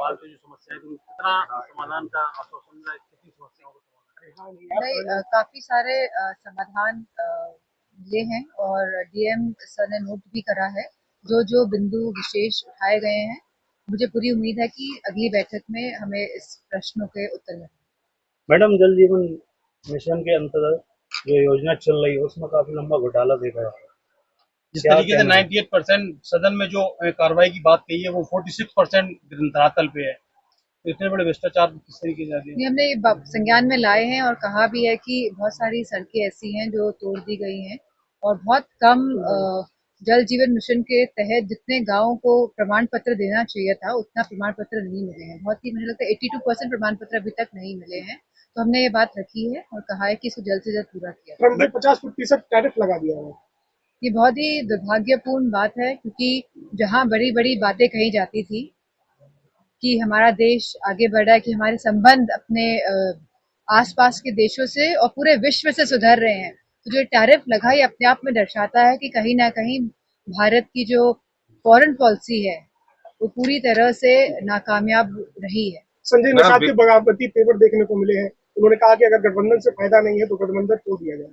सवाल थे, जो समस्याएं थी, कितना समाधान का आश्वासन मिला, कितनी समस्याओं को समाधान? नहीं, काफी सारे समाधान मिले हैं और डीएम सर ने नोट भी करा है जो जो बिंदु विशेष उठाए गए हैं। मुझे पूरी उम्मीद है कि अगली बैठक में हमें इस प्रश्नों के उत्तर मिलेंगे। मैडम, जल जीवन मिशन के अंतर्गत जो योजना चल रही है उसमें काफी लंबा घोटाला देखा जा रहा है। जिस तरीके से 98% सदन में जो कार्रवाई की बात कही है, वो 46% धरातल पे है, तो इतने बड़े भ्रष्टाचार किस तरीके से आगे? हमने ये संज्ञान में लाए हैं और कहा भी है कि बहुत सारी सड़कें ऐसी हैं जो तोड़ दी गई हैं और बहुत कम जल जीवन मिशन के तहत जितने गांवों को प्रमाण पत्र देना चाहिए था उतना प्रमाण पत्र नहीं मिले हैं। बहुत ही, मुझे लगता है 82% प्रमाण पत्र अभी तक नहीं मिले हैं। तो हमने ये बात रखी है और कहा है कि इसको जल्द से जल्द पूरा किया। ट्रम्प ने 50% टैरिफ लगा दिया है। ये बहुत ही दुर्भाग्यपूर्ण बात है क्योंकि जहाँ बड़ी बड़ी बातें कही जाती थी कि हमारा देश आगे बढ़ रहा है, कि हमारे संबंध अपने आसपास के देशों से और पूरे विश्व से सुधर रहे हैं, तो जो टैरिफ लगा ये अपने आप में दर्शाता है कि कहीं ना कहीं भारत की जो फॉरेन पॉलिसी है वो पूरी तरह से नाकामयाब रही है। संजय निषाद के बगावती पेपर देखने को मिले हैं। उन्होंने कहा कि अगर गठबंधन से फायदा नहीं है तो गठबंधन तोड़ दिया जाए।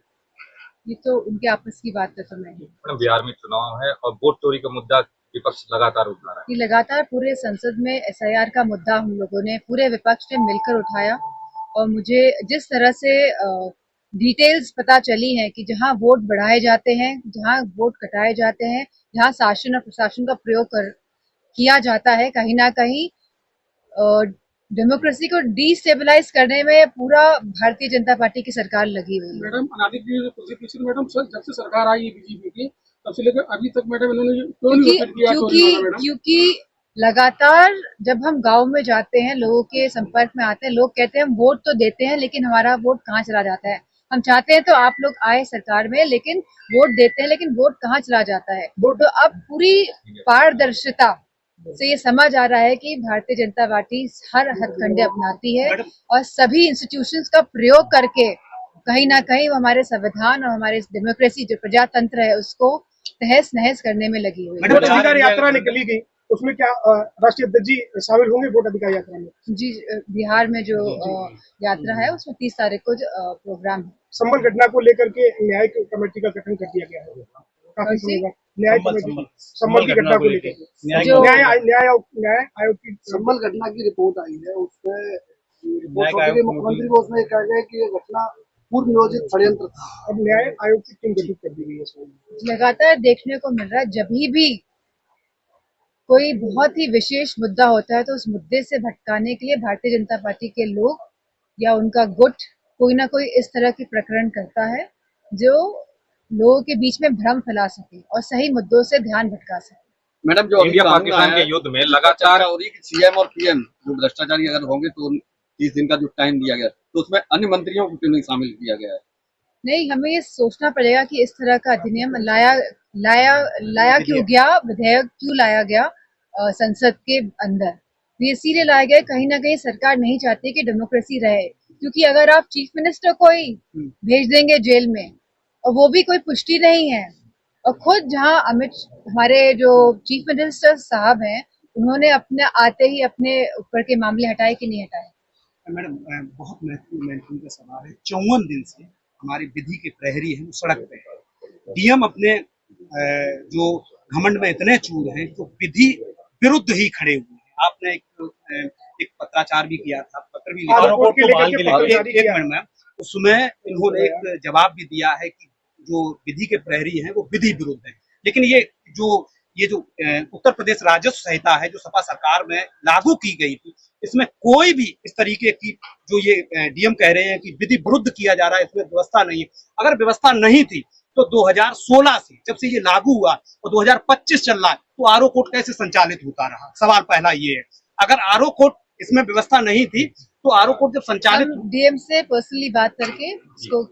ये तो उनके आपस की बात का समय है। बिहार में चुनाव है और वोट चोरी का मुद्दा विपक्ष लगातार उठा रहा है। ये लगातार पूरे संसद में एसआईआर का मुद्दा हम लोगों ने पूरे विपक्ष ने मिलकर उठाया और मुझे जिस तरह से डिटेल्स पता चली हैं कि जहां वोट बढ़ाए जाते हैं, जहां वोट कटाए जाते हैं, जहां शासन और प्रशासन का प्रयोग किया जाता है, कहीं ना कहीं डेमोक्रेसी को डिस्टेबलाइज करने में पूरा भारतीय जनता पार्टी की सरकार लगी हुई है। मैडम, मैडम जब से सरकार आई है बीजेपी की तब से लेकर अभी तक मैडम इन्होंने क्योंकि लगातार जब हम गांव में जाते हैं, लोगों के संपर्क में आते हैं, लोग कहते हैं हम वोट तो देते हैं लेकिन हमारा वोट कहाँ चला जाता है। हम चाहते हैं तो आप लोग आए सरकार में, लेकिन वोट देते हैं लेकिन वोट कहाँ चला जाता है। तो अब पूरी पारदर्शिता से ये समझ आ रहा है कि भारतीय जनता पार्टी हर हथकंडे अपनाती है और सभी इंस्टीट्यूशंस का प्रयोग करके कहीं ना कहीं हमारे संविधान और हमारे डेमोक्रेसी जो प्रजातंत्र है उसको तहस नहस करने में लगी हुई है। वोट अधिकार यात्रा निकली गई, उसमें क्या राष्ट्रीय अध्यक्ष जी शामिल होंगे वोट अधिकार यात्रा में? जी, बिहार में जो यात्रा है उसमें 30 तारीख को प्रोग्राम है। संबल घटना को लेकर के न्याय कमेटी का गठन कर दिया गया है। काफी समय बाद न्याय कमेटी संबल की घटना को लेकर न्याय आयोग की संबल घटना की रिपोर्ट आई है, उसमें मुख्यमंत्री को उसमें कहा गया कि ये घटना पूर्व नियोजित षड्यंत्र था। अब न्याय आयोग की टीम गठित कर दी गई है। लगातार देखने को मिल रहा है जब भी कोई बहुत ही विशेष मुद्दा होता है तो उस मुद्दे से भटकाने के लिए भारतीय जनता पार्टी के लोग या उनका गुट कोई ना कोई इस तरह के प्रकरण करता है जो लोगों के बीच में भ्रम फैला सके और सही मुद्दों से ध्यान भटका सके। मैडम, जो इंडिया पाकिस्तान के युद्ध में लगातार हो रही है कि सीएम और पीएम जो भ्रष्टाचारी अगर होंगे तो 30 दिन का जो टाइम दिया गया तो उसमें अन्य मंत्रियों को क्यों नहीं शामिल किया गया है? नहीं, हमें ये सोचना पड़ेगा कि इस तरह का अधिनियम लाया क्यों गया, विधेयक क्यों लाया गया संसद के अंदर। ये इसीलिए लाया गया, कहीं ना कहीं सरकार नहीं चाहती कि डेमोक्रेसी रहे, क्योंकि अगर आप चीफ मिनिस्टर को ही भेज देंगे जेल में और वो भी कोई पुष्टि नहीं है, और खुद जहां हमारे जो चीफ मिनिस्टर साहब हैं उन्होंने अपने आते ही अपने ऊपर के मामले हटाए कि नहीं हटाए। मैडम, बहुत महत्वपूर्ण का सवाल है। 54 दिन से हमारे विधि के प्रहरी हैं वो सड़क पे है। डीएम अपने जो घमंड में इतने चूर हैं तो विधि विरुद्ध ही खड़े हुए हैं। आपने एक पत्राचार भी किया था, पत्र भी लिखा, एक मिनट में उसमें इन्होंने एक जवाब भी दिया है कि जो विधि के प्रहरी हैं वो विधि विरुद्ध है। लेकिन ये जो उत्तर प्रदेश राजस्व संहिता है जो सपा सरकार में लागू की गई थी, इसमें कोई भी इस तरीके की जो ये डीएम कह रहे हैं कि विधि विरुद्ध किया जा रहा है, इसमें व्यवस्था नहीं है। अगर व्यवस्था नहीं थी तो 2016 से जब से ये लागू हुआ और 2025 चल रहा है तो आरओ कोर्ट कैसे संचालित होता रहा? सवाल पहला ये है। अगर आरओ कोर्ट इसमें व्यवस्था नहीं थी तो आरओ कोर्ट जब संचालित, डीएम से पर्सनली बात करके इसको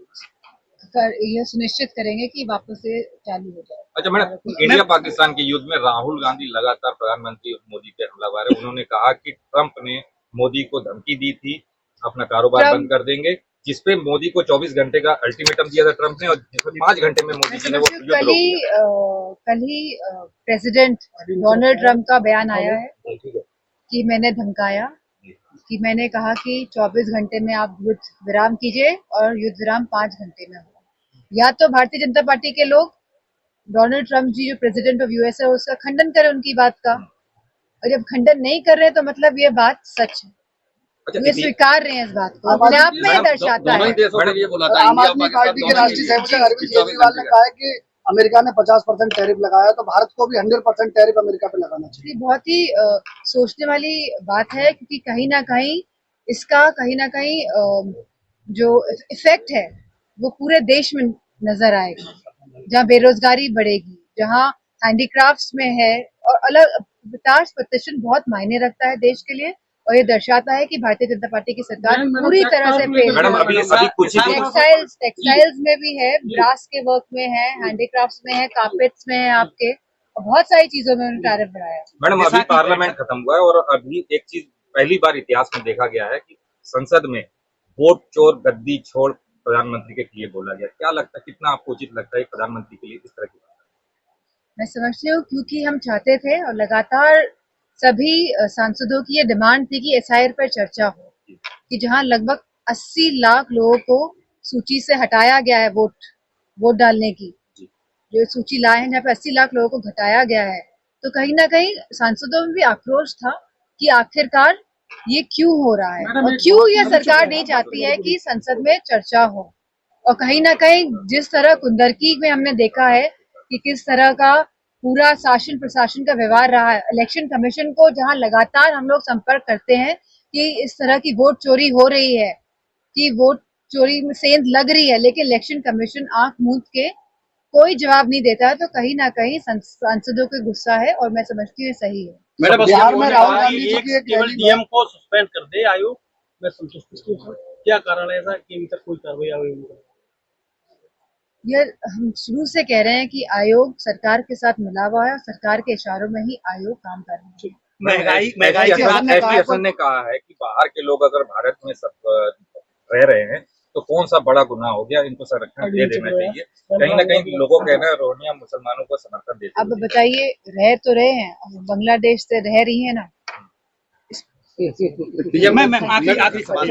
यह सुनिश्चित करेंगे कि वापस से चालू हो जाए। अच्छा मैडम, इंडिया पाकिस्तान के युद्ध में राहुल गांधी लगातार प्रधानमंत्री मोदी के हमलावर है। उन्होंने कहा कि ट्रंप ने मोदी को धमकी दी थी अपना कारोबार बंद कर देंगे, जिसपे मोदी को 24 घंटे का अल्टीमेटम दिया था ट्रंप ने, और जिसमें 5 घंटे में मोदी जी ने वो कल ही प्रेसिडेंट डोनाल्ड ट्रंप का बयान आया है कि मैंने धमकाया, कि मैंने कहा कि 24 घंटे में आप युद्ध विराम कीजिए और युद्ध विराम 5 घंटे में हो। या तो भारतीय जनता पार्टी के लोग डोनाल्ड ट्रंप जी जो प्रेसिडेंट ऑफ यूएस है उसका खंडन करें उनकी बात का, और जब खंडन नहीं कर रहे तो मतलब ये बात सच है, अच्छा, ये स्वीकार रहे हैं इस बात को, अपने आप में ही दर्शाता दोनों ही है। देशों के लिए बोला था, आम इंडिया आदमी पाकिस्तान पार्टी के दोनों राष्ट्रीय के लिए। सेवक अरविंद केजरीवाल ने कहा है कि अमेरिका ने 50% टैरिफ लगाया, तो भारत को भी 100% टैरिफ अमेरिका पे लगाना चाहिए। ये बहुत ही सोचने वाली बात है, क्योंकि कहीं ना कहीं इसका जो इफेक्ट है वो पूरे देश में नजर आएगा, जहाँ बेरोजगारी बढ़ेगी, जहाँ हैंडीक्राफ्ट्स में है, और अलग 50% बहुत मायने रखता है देश के लिए, और ये दर्शाता है कि भारतीय जनता पार्टी की सरकार पूरी तरह से फेल मैडम अभी कुछ ही टेक्सटाइल्स में भी है, ब्रास के वर्क में है, हैंडीक्राफ्ट्स में है, कारपेट्स में है आपके, और बहुत सारी चीजों में उन्होंने टैरिफ बढ़ाया। मैडम अभी पार्लियामेंट खत्म हुआ है और अभी एक चीज पहली बार इतिहास में देखा गया है कि संसद में वोट चोर गद्दी छोड़ प्रधानमंत्री के लिए बोला गया। क्या लगता है, कितना आपको उचित लगता है प्रधानमंत्री के लिए इस तरह की बात? मैं समझती हूँ, क्योंकि हम चाहते थे और लगातार सभी सांसदों की ये डिमांड थी कि एसआईआर पर चर्चा हो, कि जहां लगभग 80 लाख लोगों को सूची से हटाया गया है वोट डालने की, जो सूची लाए हैं जहाँ पे 80 लाख लोगों को घटाया गया है, तो कहीं ना कहीं सांसदों में भी आक्रोश था कि आखिरकार ये क्यों हो रहा है, और क्यों ये सरकार नहीं चाहती है कि संसद में चर्चा हो। और कहीं ना कहीं जिस तरह कुंदरकी में हमने देखा है कि किस तरह का पूरा शासन प्रशासन का व्यवहार रहा है, इलेक्शन कमीशन को जहां लगातार हम लोग संपर्क करते हैं कि इस तरह की वोट चोरी हो रही है, कि वोट चोरी में सेंध लग रही है, लेकिन इलेक्शन कमीशन आंख मूंद के कोई जवाब नहीं देता है, तो कहीं ना कहीं सांसदों को गुस्सा है, और मैं समझती हूँ सही है। मैडम बिहार में राहुल गांधी जी की एक केवल रैली में डीएम को सस्पेंड कर दे आयोग, मैं संतुष्ट हूँ। क्या कारण है ऐसा कि अभी तक कोई कार्रवाई आई नहीं? ये हम शुरू से कह रहे हैं कि आयोग सरकार के साथ मिला हुआ है, और सरकार के इशारों में ही आयोग काम कर रहा है। महंगाई के हाथ में एसटी हसन ने कहा है कि बाहर के लोग अगर भारत में सब रह रहे हैं तो कौन सा बड़ा गुनाह हो गया, इनको संरक्षण दे देना चाहिए। कहीं ना कहीं लोगों का कहना है रोहिंग्या मुसलमानों को समर्थन देते हैं। अब बताइए, रह तो रहे हैं, बांग्लादेश से रह रही है ना। मैं आखिरी सवाल